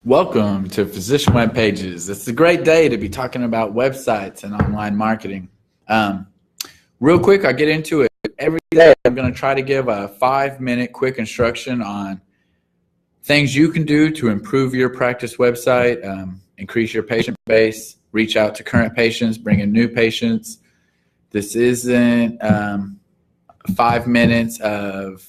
Welcome to Physician Web Pages. It's a great day to be talking about websites and online marketing. Real quick, I'll get into it. Every day I'm going to try to give a 5-minute quick instruction on things you can do to improve your practice website, increase your patient base, reach out to current patients, bring in new patients. This isn't 5 minutes of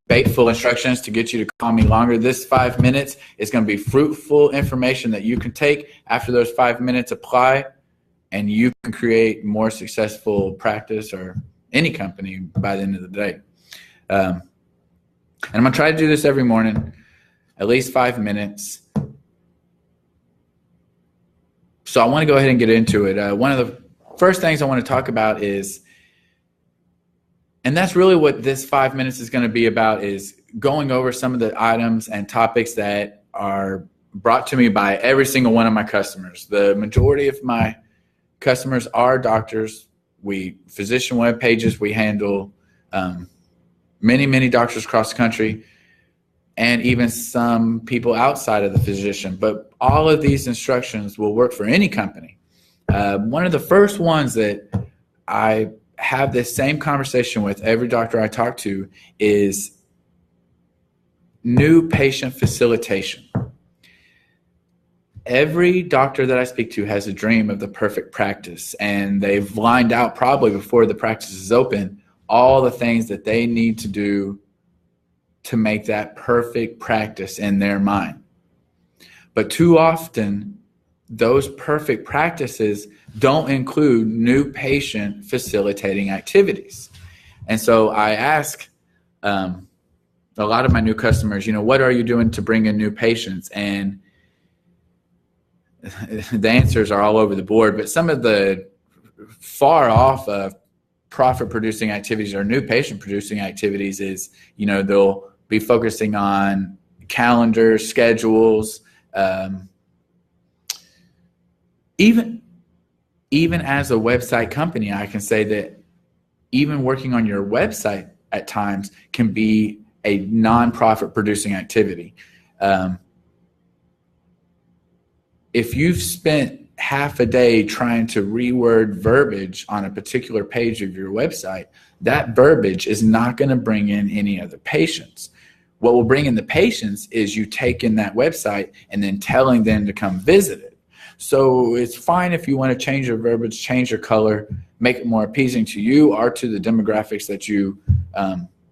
fateful instructions to get you to call me longer. This 5 minutes is going to be fruitful information that you can take after those 5 minutes, apply, and you can create more successful practice or any company by the end of the day. And I'm going to try to do this every morning, at least 5 minutes. So I want to go ahead and get into it. One of the first things I want to talk about is, and that's really what this 5 minutes is going to be about, is going over some of the items and topics that are brought to me by every single one of my customers. The majority of my customers are doctors. Physician web pages, we handle many doctors across the country, and even some people outside of the physician. But all of these instructions will work for any company. One of the first ones that I have this same conversation with every doctor I talk to is new patient facilitation. Every doctor that I speak to has a dream of the perfect practice, and they've lined out, probably before the practice is open, all the things that they need to do to make that perfect practice in their mind. But too often, those perfect practices don't include new patient facilitating activities. And so I ask a lot of my new customers, what are you doing to bring in new patients? And the answers are all over the board, but some of the far off of profit producing activities or new patient producing activities is, they'll be focusing on calendars, schedules, even as a website company, I can say that even working on your website at times can be a non-profit producing activity. If you've spent half a day trying to reword verbiage on a particular page of your website, that verbiage is not going to bring in any other patients. What will bring in the patients is you taking that website and then telling them to come visit it. So it's fine if you want to change your verbiage, change your color, make it more appeasing to you or to the demographics that you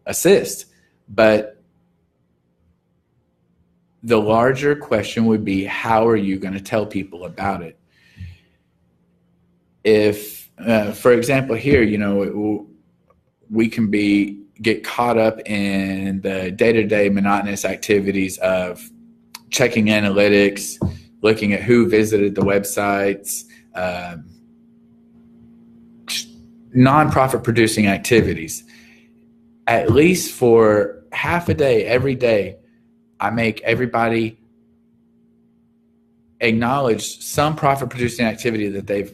assist. But the larger question would be, how are you going to tell people about it? If, for example, here, we can get caught up in the day-to-day monotonous activities of checking analytics, looking at who visited the websites, non-profit producing activities. At least for half a day, every day, I make everybody acknowledge some profit producing activity that they've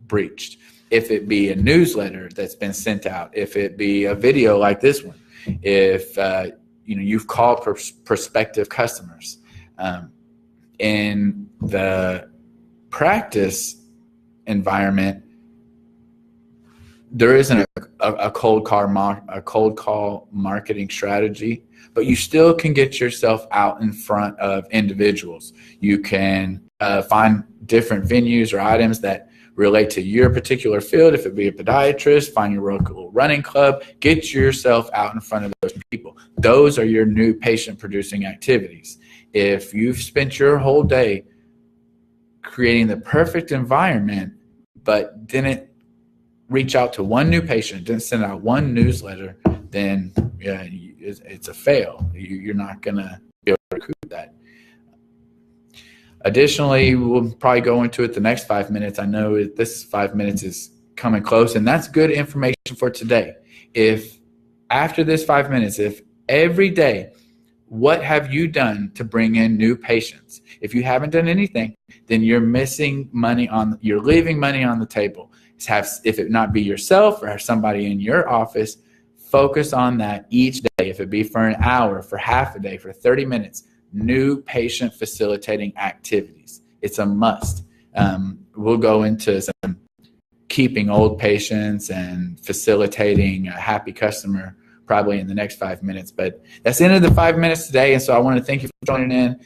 breached. If it be a newsletter that's been sent out, if it be a video like this one, if you've called prospective customers. In the practice environment, there isn't a cold call marketing strategy, but you still can get yourself out in front of individuals. You can find different venues or items that relate to your particular field. If it be a podiatrist, find your local running club, get yourself out in front of those people. Those are your new patient producing activities. If you've spent your whole day creating the perfect environment, but didn't reach out to one new patient, didn't send out one newsletter, then it's a fail. You're not going to be able to recruit that. Additionally, we'll probably go into it the next 5 minutes. I know this 5 minutes is coming close, and that's good information for today. If after this 5 minutes, if every day, what have you done to bring in new patients? If you haven't done anything, then you're missing money you're leaving money on the table. If it not be yourself or somebody in your office, focus on that each day. If it be for an hour, for half a day, for 30 minutes, new patient facilitating activities. It's a must. We'll go into some keeping old patients and facilitating a happy customer probably in the next 5 minutes. But that's the end of the 5 minutes today. And so I want to thank you for joining in.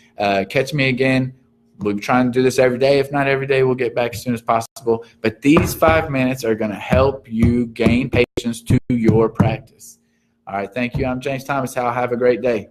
Catch me again. We're trying to do this every day. If not every day, we'll get back as soon as possible. But these 5 minutes are going to help you gain patients to your practice. All right. Thank you. I'm James Thomas. Have a great day.